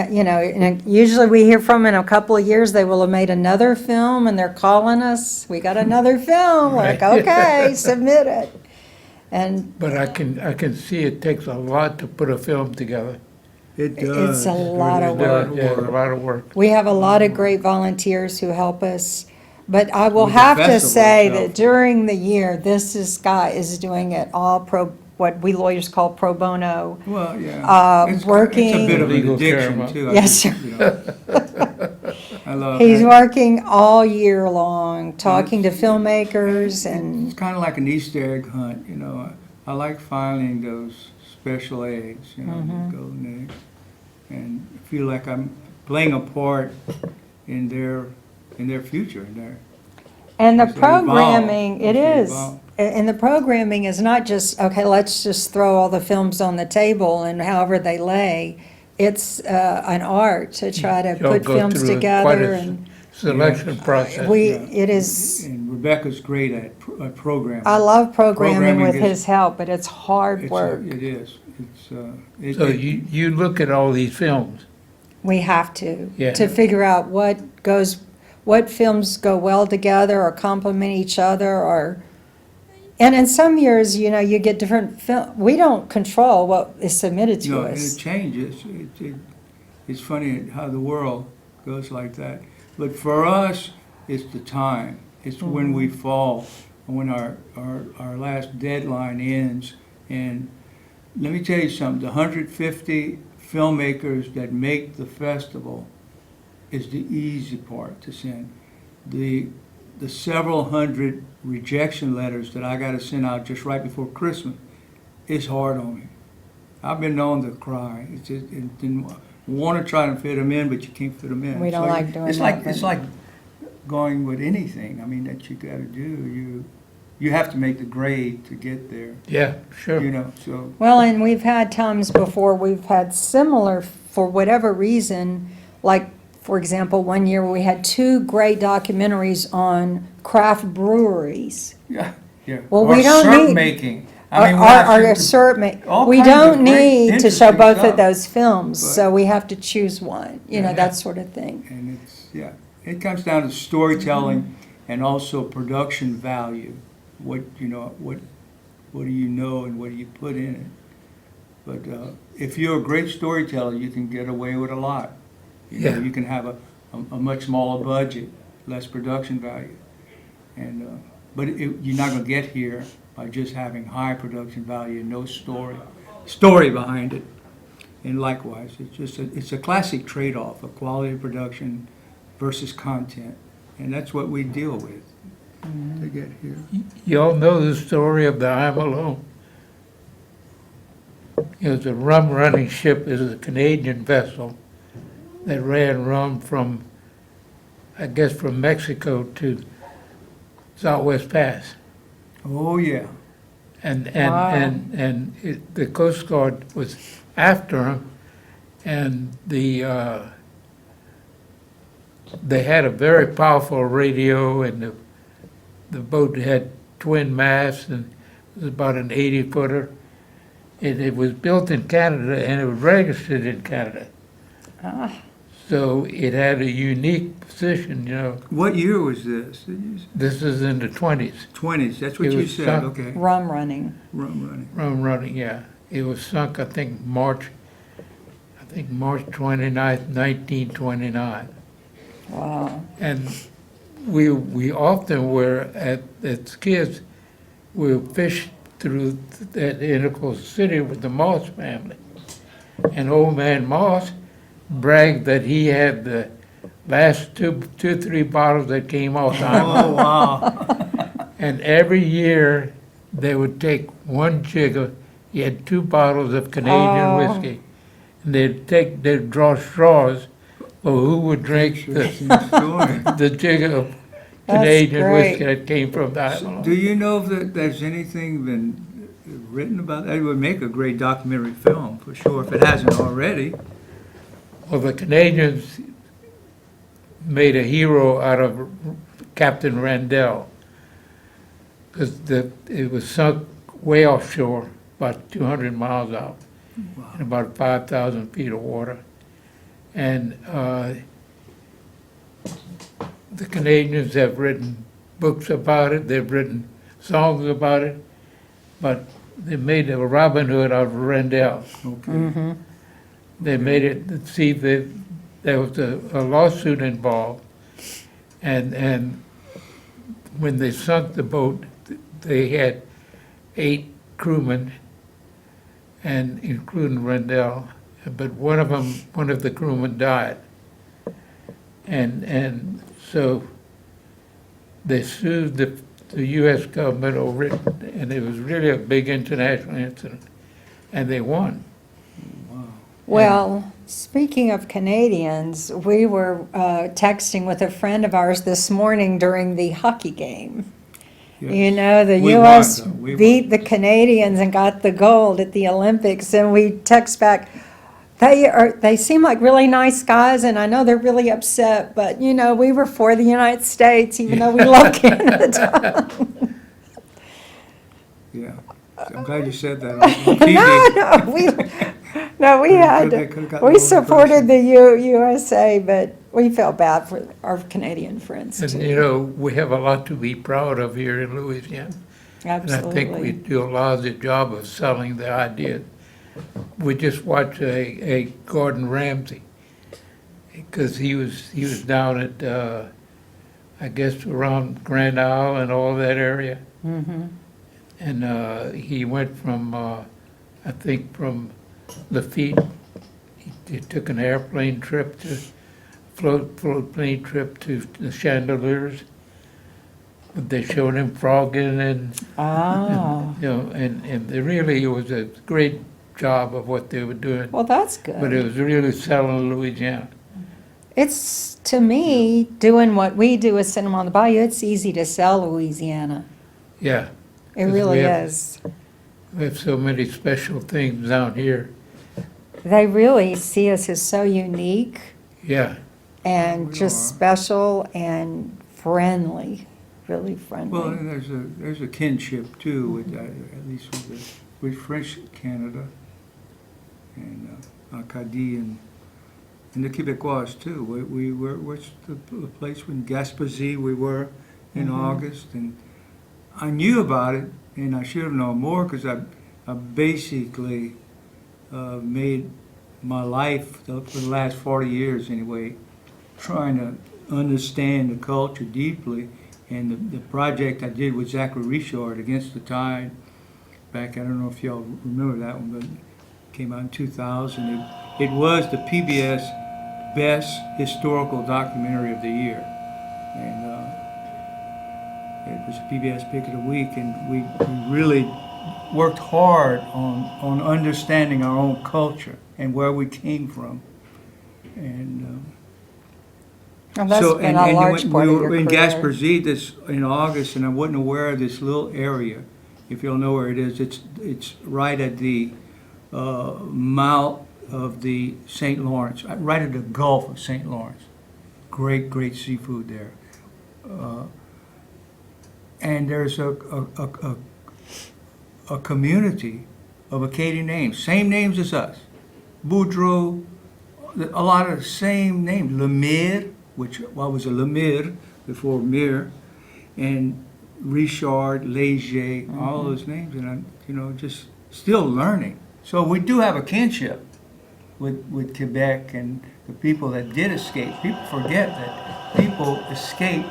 S3: You know, and usually we hear from in a couple of years, they will have made another film and they're calling us, we got another film, like,
S1: Right.
S3: okay, submit it. And
S1: But I can see it takes a lot to put a film together.
S2: It does.
S3: It's a lot of work.
S1: Yeah, a lot of work.
S3: we have a lot of great volunteers who help us. But I will
S2: With the
S3: have to
S2: festival
S3: say
S2: itself.
S3: that during the year, guy is doing it all what we lawyers call pro bono.
S2: Well, yeah. It's a
S3: working-
S2: bit of an
S1: Legal
S2: addiction
S1: caramel.
S2: too.
S3: Yes,
S2: I love
S3: He's
S2: that.
S3: working all year long, talking to filmmakers and,
S2: It's kind of like an Easter egg hunt, you know. I like finding those special eggs, you know,
S3: Mm-hmm.
S2: the golden eggs, and feel like I'm playing a part in their future, in their
S3: and the
S2: As they evolve,
S3: programming, it
S2: as they
S3: is.
S2: evolve.
S3: And the programming is not just, okay, let's just throw all the films on the table and however they lay. It's an art to try to
S1: Y'all
S3: put
S1: go
S3: films
S1: through quite
S3: together,
S1: a
S3: and
S1: selection process.
S3: it is,
S2: And Rebecca's great at programming.
S3: I love programming
S2: Programming
S3: with
S2: is-
S3: his help, but it's hard work.
S2: It is. It's
S1: So you look at all these films.
S3: We have to
S1: Yeah.
S3: figure out what films go well together or complement each other, or, and in some years, you know, you get different we don't control what is submitted to
S2: No, and it
S3: us.
S2: changes. It's funny how the world goes like that. But for us, it's the time. It's when we fall, when our last deadline ends. And let me tell you something, the 150 filmmakers that make the festival is the easy part to send. The several hundred rejection letters that I got to send out just right before Christmas is hard on me. I've been known to cry. It's just, it didn't want to try to fit them in, but you can't fit them in.
S3: We don't
S2: So
S3: like doing
S2: it's
S3: that,
S2: like
S3: but-
S2: it's like going with anything. I mean, that you got to do. You have to make the grade to get there.
S1: Yeah, sure.
S2: You know, so
S3: Well, and we've had times before, we've had similar, for whatever reason, like, for example, one year we had 2 great documentaries on craft breweries.
S2: yeah.
S3: Well,
S2: or
S3: we don't
S2: syrup
S3: need-
S2: making. I mean, we
S3: Our
S2: have to-
S3: syrup
S2: all
S3: we
S2: kinds of
S3: don't
S2: great,
S3: need to show
S2: interesting
S3: both of
S2: stuff.
S3: those films,
S2: But-
S3: so we have to choose one, you know,
S2: Yeah.
S3: that sort of thing.
S2: And it comes down to storytelling and also production value. What do you know and what do you put in it? But if you're a great storyteller, you can get away with a lot. You know,
S1: Yeah.
S2: you can have a much smaller budget, less production value. And but you're not going to get here by just having high production value and no story behind it. And likewise, it's a classic trade-off of quality of production versus content, and that's what we deal with to get here.
S1: You all know the story of the I'm Alone. It was a rum running ship. It was a Canadian vessel that ran rum from, I guess, from Mexico to Southwest Pass.
S2: Oh yeah,
S3: Wow.
S1: The Coast Guard was after him, and they had a very powerful radio, and the boat had twin masts, and it was about an 80-footer. It was built in Canada, and it was registered in Canada.
S3: Ah,
S1: So it had a unique position, you know.
S2: what year was this?
S1: This is in the 20s,
S2: 20s. That's what
S1: It
S2: you
S1: was
S2: said.
S1: sunk.
S2: Okay,
S3: rum running.
S2: rum running.
S1: rum running, yeah. It was sunk, I think, March 29th, 1929.
S3: Wow.
S1: And we often were, as kids, we fished through that Integral City with the Moss family. And old man Moss bragged that he had the last two, 3 bottles that came off the island.
S2: Oh wow!
S1: And every year, they would take one jigger. He had 2 bottles of Canadian
S3: Oh.
S1: whiskey. And they'd draw straws for who would drink
S2: Interesting
S1: the,
S2: story.
S1: the jigger of
S3: That's
S1: Canadian
S3: great.
S1: whiskey that came from the island.
S2: Do you know if there's anything been written about that? It would make a great documentary film for sure if it hasn't already.
S1: Well, the Canadians made a hero out of Captain Randell, because it was sunk way offshore, about 200 miles out, in about 5,000 feet of water. And the Canadians have written books about it, they've written songs about it, but they made a Robin Hood out of Randell.
S2: Okay.
S1: They made it, see, there was a lawsuit involved, and when they sunk the boat, they had 8 crewmen, and including Rendell, but one of the crewmen died. And so they sued the U.S. government over it, and it was really a big international incident, and they won.
S3: Well, speaking of Canadians, we were texting with a friend of ours this morning during the hockey game.
S2: Yes.
S3: You know, the
S2: We
S3: U.S.
S2: won, though. We
S3: beat
S2: won.
S3: the Canadians and got the gold at the Olympics, and we text back, they seem like really nice guys, and I know they're really upset, but, you know, we were for the United States, even though we love Canada.
S2: Yeah. I'm glad you said that on TV.
S3: We had,
S2: They could've gotten
S3: we
S2: more
S3: supported the USA, but we felt bad for our Canadian friends
S1: And,
S3: too.
S1: you know, we have a lot to be proud of here in Louisiana. And I think we
S3: Absolutely.
S1: do a lousy job of selling the idea. We just watched a Gordon Ramsay, because he was down at, I guess, around Grand Isle and all that area.
S3: Mhm.
S1: And he went from, I think, from Lafitte. He took an airplane trip to, float plane trip to the Chandeliers. They showed him frogging and,
S3: Oh,
S1: you know, and really it was a great job of what they were doing.
S3: Well, that's
S1: But it
S3: good.
S1: was really selling Louisiana.
S3: It's, to me, doing what we do with Cinema on the Bayou, it's easy to sell Louisiana.
S1: Yeah,
S3: It
S1: 'Cause
S3: really
S1: we have-
S3: is.
S1: we have so many special things down here.
S3: They really see us as so unique
S1: Yeah,
S3: and
S2: We
S3: just
S2: are.
S3: special and friendly, really
S2: Well,
S3: friendly.
S2: and there's a kinship too with that, at least with French Canada and Acadie and the Quebecois too. We were, what's the place in Gaspésie we were in August, and I knew about it, and I should have known more because I basically made my life for the last 40 years anyway, trying to understand the culture deeply. And the project I did with Zachary Richard, Against the Tide, back, I don't know if y'all remember that one, but it came out in 2000. It was the PBS Best Historical Documentary of the Year. And it was a PBS Pick of the Week, and we really worked hard on understanding our own culture and where we came from. And
S3: And that's
S2: so,
S3: been a large
S2: we
S3: part of
S2: were
S3: your
S2: in
S3: career.
S2: Gaspésie this in August, and I wasn't aware of this little area. If you'll know where it is, it's right at the mouth of the St. Lawrence, right at the Gulf of St. Lawrence. Great seafood there, and there's a community of Acadian names, same names as us, Boudreaux, a lot of the same names, Lemire, which was a Lemire before Mire, and Richard, Leger, all those names, and I'm, just still learning. So we do have a kinship with Quebec and the people that did escape. People forget that people escaped.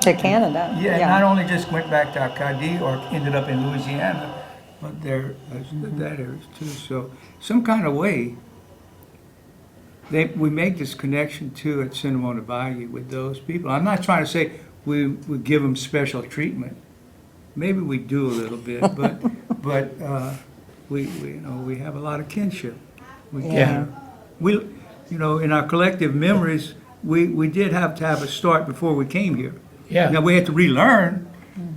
S3: To Canada.
S2: Yeah, not only just went back to Acadie or ended up in Louisiana, but that area too. So some kind of way, we make this connection too at Cinema on the Bayou with those people. I'm not trying to say we give them special treatment. Maybe we do a little bit, but we have a lot of kinship.
S3: Yeah.
S2: We, in our collective memories, we did have to have a start before we came here.
S1: yeah,
S2: Now we had to relearn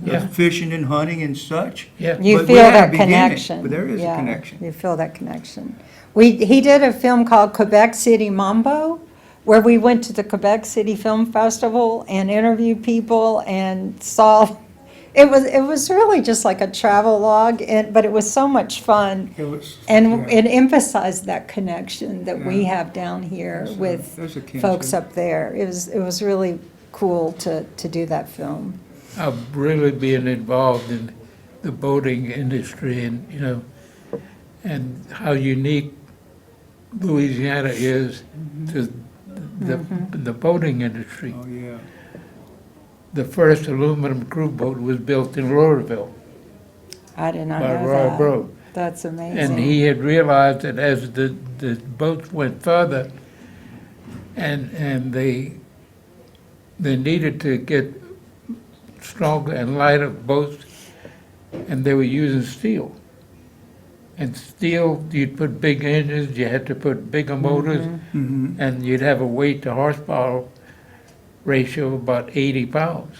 S1: Yeah.
S2: fishing and hunting and such.
S1: yeah.
S3: You
S2: But we
S3: feel
S2: had a
S3: that
S2: beginning,
S3: connection.
S2: but there is a
S3: Yeah,
S2: connection.
S3: You feel that connection. He did a film called Quebec City Mambo, where we went to the Quebec City Film Festival and interviewed people and saw, it was really just like a travel log, but it was so much fun.
S2: It was,
S3: And
S2: yeah.
S3: it emphasized that connection that we
S2: Yeah.
S3: have down here with
S2: There's a kinship.
S3: folks up there. It was really cool to do that film.
S1: I've really been involved in the boating industry and, and how unique Louisiana is to the boating industry.
S2: Oh, yeah.
S1: The first aluminum crew boat was built in Laurelville
S3: I did not
S1: by
S3: know
S1: Roy
S3: that.
S1: Bro.
S3: That's amazing.
S1: And he had realized that as the boats went further and they needed to get stronger and lighter boats, and they were using steel. And steel, you'd put big engines, you had to put bigger motors,
S2: Mm-hmm.
S1: and you'd have a weight to horsepower ratio of about 80 pounds.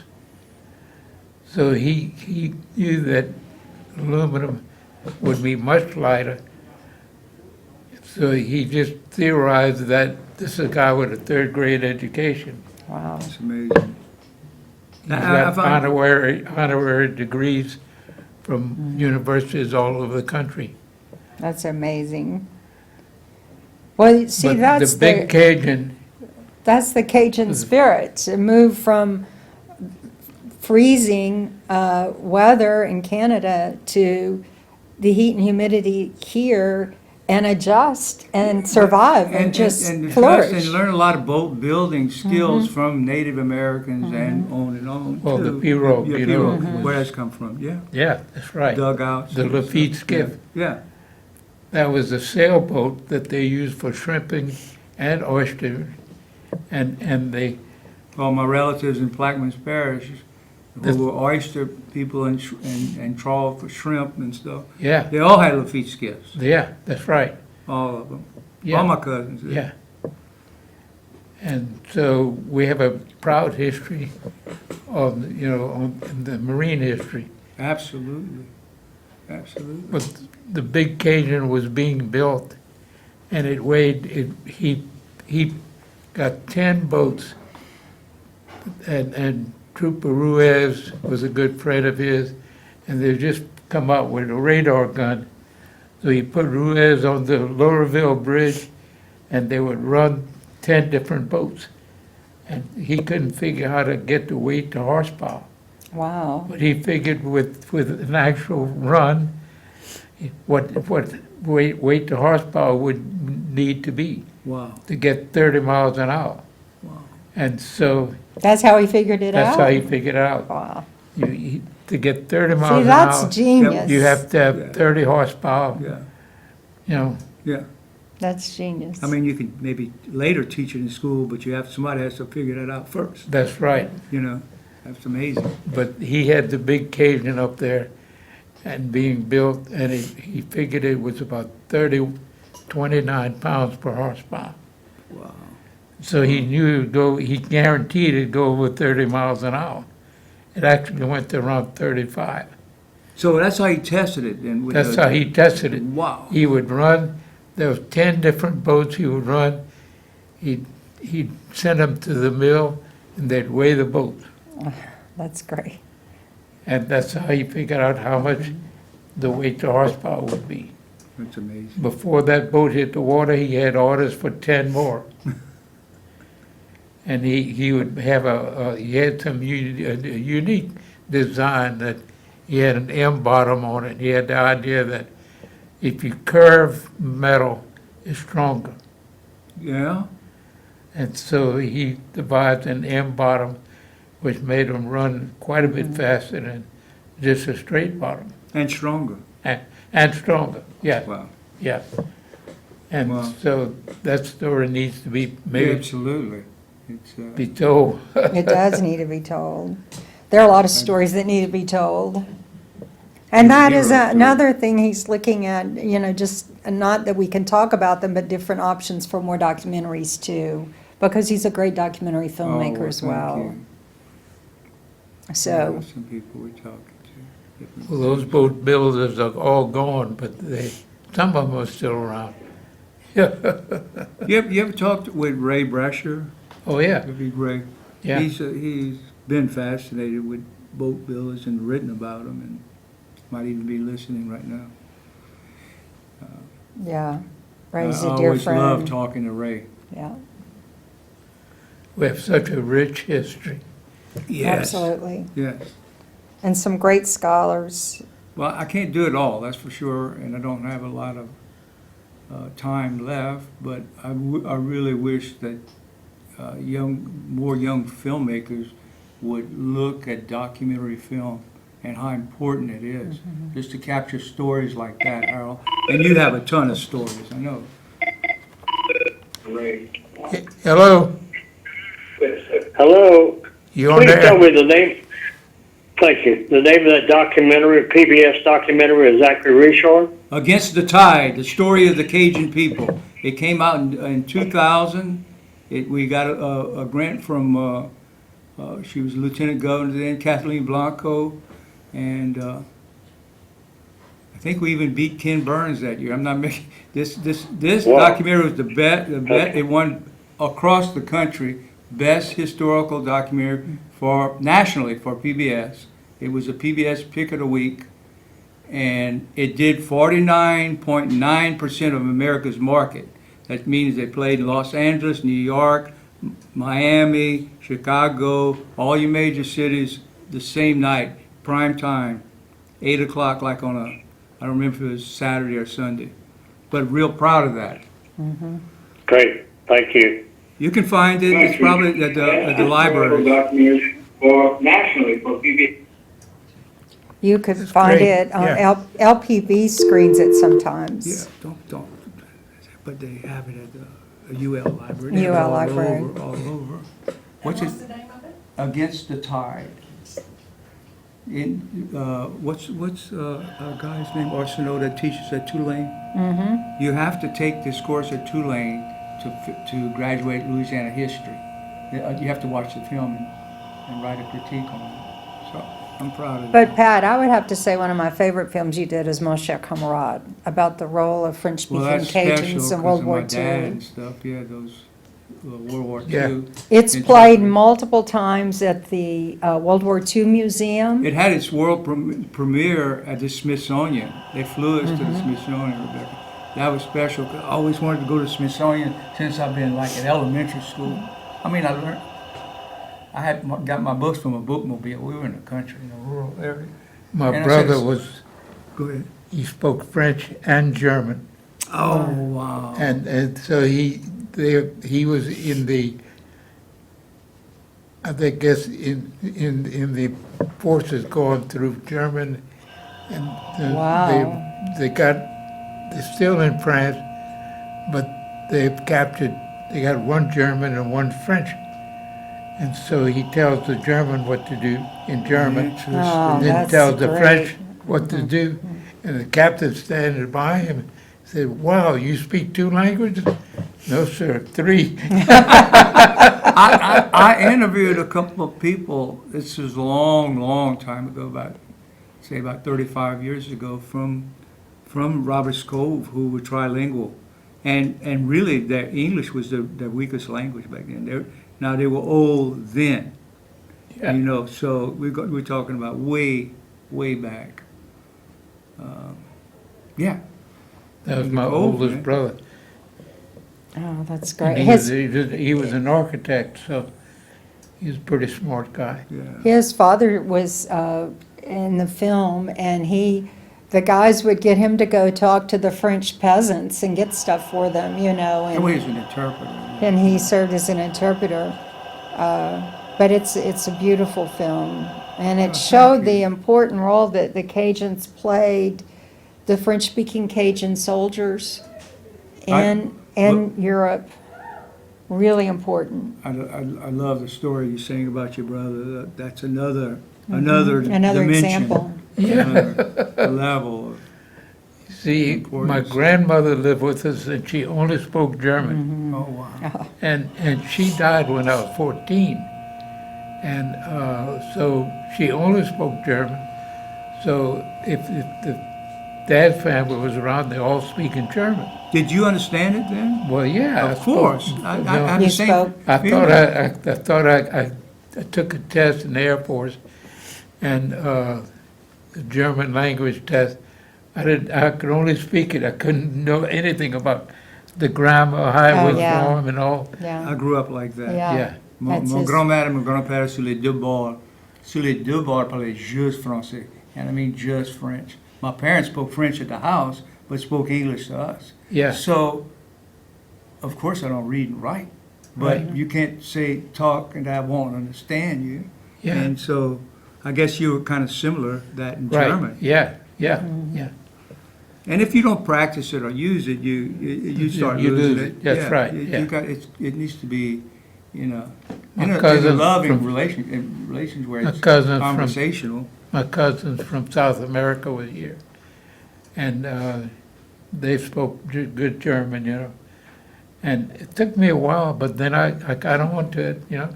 S1: So he knew that aluminum would be much lighter. So he just theorized that this is a guy with a third grade education.
S3: Wow.
S2: It's amazing.
S1: He's
S2: Now, I
S1: got
S2: find-
S1: honorary degrees from universities all over the country.
S3: That's amazing. Well, see,
S1: But
S3: that's
S1: the big Cajun,
S3: that's the Cajun spirit, to move from freezing weather in Canada to the heat and humidity here and adjust and survive and just
S2: and
S3: flourish.
S2: and learn a lot of boat building skills from Native Americans and on.
S1: Well, the
S2: too.
S1: pirogue,
S2: Yeah,
S1: you know,
S2: pirogue. Where that's come from? Yeah,
S1: yeah, that's right.
S2: dugouts.
S1: The
S2: and
S1: Lafitte
S2: stuff.
S1: skiff.
S2: Yeah,
S1: That was a sailboat that they used for shrimping and oysters, and they,
S2: Well, my relatives in Plaquemines Parish,
S1: This-
S2: who were oyster people and trawl for shrimp and stuff.
S1: Yeah,
S2: They all had Lafitte skiffs,
S1: yeah, that's right.
S2: all of them.
S1: Yeah.
S2: All my cousins did.
S1: Yeah. And so we have a proud history of, you know, on the marine history.
S2: Absolutely, absolutely.
S1: But the big Cajun was being built, and it weighed, he got 10 boats, and Trooper Ruiz was a good friend of his, and they just come out with a radar gun. So he put Ruiz on the Lowerville Bridge, and they would run 10 different boats. And he couldn't figure how to get the weight to horsepower.
S3: Wow.
S1: But he figured with an actual run, what weight to horsepower would need to be
S2: Wow,
S1: to get 30 miles an hour.
S2: wow.
S1: And so
S3: That's how he figured it out?
S1: that's how he figured it out.
S3: Wow.
S1: To get 30 miles
S3: See,
S1: an
S3: that's
S1: hour,
S3: genius.
S1: you have to
S2: Yeah.
S1: have 30 horsepower,
S2: Yeah,
S1: you know.
S2: yeah.
S3: That's genius.
S2: I mean, you can maybe later teach it in school, but somebody has to figure that out first,
S1: That's right.
S2: you know? That's amazing.
S1: But he had the big Cajun up there and being built, and he figured it was about 29 pounds per horsepower.
S2: Wow.
S1: So he knew he guaranteed it'd go over 30 miles an hour. It actually went to around 35.
S2: So that's how he tested it then? with
S1: That's
S2: the-
S1: how he tested it.
S2: Wow.
S1: He would run, there was 10 different boats he would run. He'd send them to the mill, and they'd weigh the boats.
S3: That's great.
S1: And that's how he figured out how much the weight to horsepower would be.
S2: That's amazing.
S1: Before that boat hit the water, he had orders for 10 more. And he would have he had some a unique design that he had an M bottom on it. He had the idea that if you curve metal, it's stronger.
S2: Yeah?
S1: And so he devised an M bottom, which made them run quite a bit faster than just a straight bottom.
S2: And stronger.
S1: And stronger, yeah,
S2: Wow.
S1: yeah. And
S2: Wow.
S1: so that story needs to be
S2: Yeah,
S1: maybe
S2: absolutely. It's,
S1: be told.
S3: It does need to be told. There are a lot of stories that need to be told. And that is
S2: Zero.
S3: another thing he's looking at, you know, just not that we can talk about them, but different options for more documentaries too, because he's a great documentary filmmaker as
S2: thank
S3: well.
S2: you.
S3: So,
S2: Some people we're talking to. different-
S1: Well, those boat builders are all gone, but some of them are still around.
S2: You ever talked with Ray Brasher?
S1: Oh, yeah,
S2: That'd be great.
S1: yeah.
S2: He's been fascinated with boat builders and written about them, and might even be listening right now.
S3: yeah, Ray's a
S2: I
S3: dear
S2: always love
S3: friend.
S2: talking to Ray.
S3: Yeah,
S1: We have such a rich history.
S3: absolutely.
S2: Yes.
S3: And some great scholars.
S2: Well, I can't do it all, that's for sure, and I don't have a lot of time left, but I really wish that more young filmmakers would look at documentary film and how important it is, just to capture stories like that, Harold. And you have a ton of stories, I know.
S1: Hello,
S5: Hello.
S1: you on
S5: Please tell
S1: there?
S5: me the name. Thank you. The name of that documentary, PBS documentary, is Zachary Reshore.
S2: Against the Tide, the story of the Cajun people. It came out in 2000. We got a grant from, she was Lieutenant Governor then, Kathleen Blanco, and I think we even beat Ken Burns that year. I'm not making, this
S5: Wow.
S2: documentary was the best, it won across the country, best historical documentary nationally for PBS. It was a PBS pick of the week, and it did 49.9% of America's market. That means they played in Los Angeles, New York, Miami, Chicago, all your major cities the same night, prime time, 8 o'clock, like on I don't remember if it was Saturday or Sunday. But real proud of that.
S5: Great. Thank you.
S2: You can find it, it's probably at the library.
S5: Nationally for PBS.
S3: You could
S1: That's
S3: find
S1: great,
S3: it on
S1: yeah.
S3: LPB screens it sometimes.
S2: Yeah, don't, but they have it at the UL library. They have it
S3: UL library.
S2: All over. What's the name of it? Against the Tide. what's a guy's name, Arsenault, that teaches at Tulane?
S3: Mm-hmm.
S2: You have to take this course at Tulane to graduate Louisiana history. You have to watch the film and write a critique on it. So I'm proud of
S3: But
S2: that.
S3: Pat, I would have to say one of my favorite films you did is Mon Cher Camarade, about the role of
S2: Well,
S3: French-speaking
S2: that's special
S3: Cajuns
S2: because
S3: in World
S2: of
S3: War
S2: my dad
S3: II.
S2: and stuff. Yeah, those World War
S1: Yeah.
S2: II.
S3: It's
S2: It's
S3: played
S2: like-
S3: multiple times at the World War II Museum.
S2: It had its world premiere at the Smithsonian. They flew us to
S3: Mm-hmm.
S2: the Smithsonian, Rebecca. That was special. 'Cause I always wanted to go to the Smithsonian since I've been like in elementary school. I mean, I had got my books from a bookmobile. We were in the country, in a rural area.
S1: My
S2: And I
S1: brother
S2: said-
S1: was,
S2: Go ahead.
S1: he spoke French and German.
S2: Oh, wow.
S1: And so he was in the, I think, guess, in the forces going through German, and
S3: Wow.
S1: they're still in France, but they've captured, they got one German and one French. And so he tells the German what to do in German,
S2: Interesting.
S3: Oh,
S1: and then
S3: that's
S1: tells the
S3: great.
S1: French what to do. And the captain standing by him said, "Wow, you speak 2 languages?" "No, sir, 3."
S2: I interviewed a couple of people, this was a long, long time ago, about 35 years ago, from Roberts Cove, who were trilingual. And really, their English was their weakest language back then. Now, they were old then,
S1: Yeah.
S2: you know, so we're talking about way, way back. Yeah.
S1: That was
S2: The
S1: my
S2: Cove,
S1: oldest
S2: man.
S1: brother.
S3: Oh, that's
S1: And
S3: great.
S1: he was an architect, so he was a pretty smart guy.
S2: Yeah.
S3: His father was in the film, and the guys would get him to go talk to the French peasants and get stuff for them, you know,
S2: And he was an interpreter.
S3: and he served as an interpreter. But it's a beautiful film, and
S2: Oh,
S3: it
S2: thank
S3: showed the
S2: you.
S3: important role that the Cajuns played, the French-speaking Cajun soldiers in Europe. Really important.
S2: I love the story you're saying about your brother. That's another
S3: Another
S2: dimension.
S3: example.
S2: Another level.
S1: See, my
S2: Importance.
S1: grandmother lived with us, and she only spoke German.
S2: Oh, wow.
S1: And she died when I was 14. And so she only spoke German. So if the dad's family was around, they all speak in German.
S2: Did you understand it then?
S1: Well, yeah. I
S2: Of course.
S1: spoke-
S2: I
S1: you know,
S2: have
S3: You
S2: the same
S3: spoke?
S1: I
S2: feeling.
S1: thought I took a test in the Air Force, and the German language test. I could only speak it. I couldn't know anything about the grammar, how it
S3: Oh,
S1: was
S3: yeah.
S1: formed and all.
S2: I
S3: Yeah,
S2: grew up like that.
S3: yeah.
S1: Yeah.
S3: That's
S2: Mon
S3: his-
S2: grand-mère et mon grand-père sur les deux bords parlaient juste français. And I mean just French. My parents spoke French at the house, but spoke English to us.
S1: Yeah.
S2: So, of course, I don't read and write, but
S1: Right.
S2: you can't say talk and I won't understand you.
S1: Yeah.
S2: And so, I guess you were kind of similar that in
S1: Right.
S2: German.
S1: Yeah. Yeah.
S3: Mm-hmm.
S1: Yeah.
S2: And if you don't practice it or use it, you start
S1: You
S2: losing
S1: lose
S2: it.
S1: it. That's
S2: Yeah,
S1: right,
S2: You
S1: yeah.
S2: got it needs to be,
S1: My
S2: in a
S1: cousin
S2: loving
S1: from-
S2: relations where
S1: My
S2: it's
S1: cousin from-
S2: conversational.
S1: My cousins from South America was here, and they spoke good German, you know. And it took me a while, but then I got on to it, you know.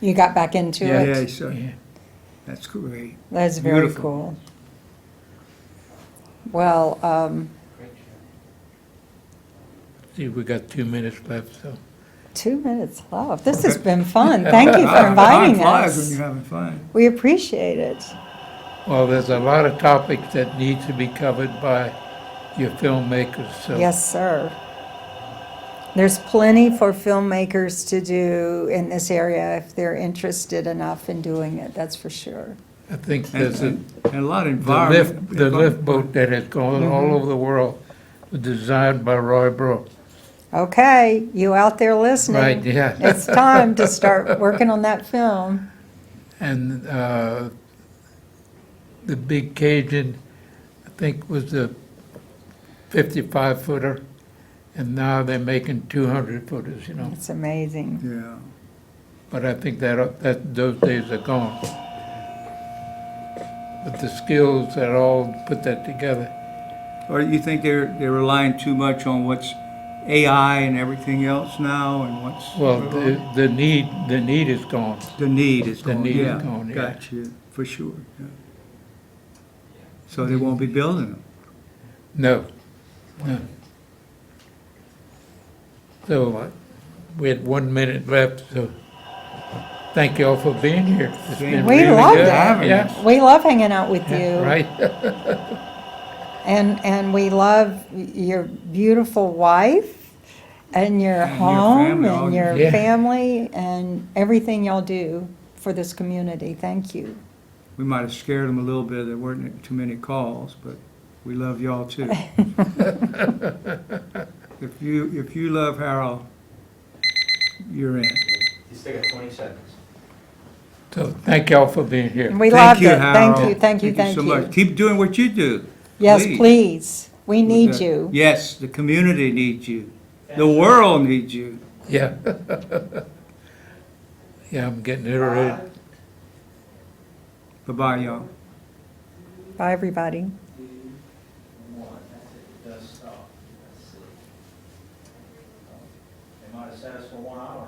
S3: You got back into
S1: Yeah.
S3: it?
S2: Yeah, so
S1: Yeah.
S2: that's great.
S3: That's very
S2: Beautiful.
S3: cool. Well,
S1: See, we got 2 minutes left, so.
S3: 2 minutes left. This has been fun. Thank you for
S2: Time
S3: inviting
S2: flies when
S3: us.
S2: you're having fun.
S3: We appreciate it.
S1: Well, there's a lot of topics that need to be covered by your filmmakers, so.
S3: Yes, sir. There's plenty for filmmakers to do in this area if they're interested enough in doing it, that's for sure.
S1: I think
S2: And,
S1: there's
S2: and a lot of
S1: the
S2: environment.
S1: lift boat that has gone
S3: Mm-hmm.
S1: all over the world was designed by Roy Bro.
S3: Okay, you out there listening?
S1: Right, yeah.
S3: It's time to start working on that film.
S1: And the big Cajun, I think, was the 55-footer, and now they're making 200-footers, you know.
S3: It's amazing.
S2: Yeah.
S1: But I think that those days are gone. with the skills that all put that together.
S2: Or you think they're relying too much on what's AI and everything else now, and what's
S1: Well, the need is gone.
S2: the need is
S1: the
S2: gone?
S1: need is
S2: Yeah,
S1: gone, yeah.
S2: got you for sure. Yeah. So they won't be building them.
S1: No, no. So, we had 1 minute left, so thank you all for being here. It's been
S3: We
S1: really
S3: loved
S1: good.
S3: it.
S1: Yeah,
S3: We love hanging out with
S1: yeah,
S3: you.
S1: right.
S3: And we love your beautiful wife and your
S2: And your
S3: home
S2: family, all
S3: and
S2: your-
S3: your
S1: Yeah.
S3: family and everything y'all do for this community. Thank you.
S2: We might have scared them a little bit. There weren't too many calls, but we love y'all too. If you love Harold, you're in.
S6: You still got 20 seconds.
S1: So thank y'all for being here.
S3: We
S2: Thank
S3: loved
S2: you,
S3: it. Thank
S2: Harold.
S3: you, thank you, thank
S2: so much.
S3: you.
S2: Keep doing what you do.
S3: Yes, please. We need
S2: The-
S3: you.
S2: Yes, the community needs you. The world needs you.
S1: Yeah. Yeah, I'm getting it ready.
S2: Bye-bye, y'all.
S3: Bye, everybody.
S6: One. That's it. It does stop. Let's see. They might have set us for 1 hour.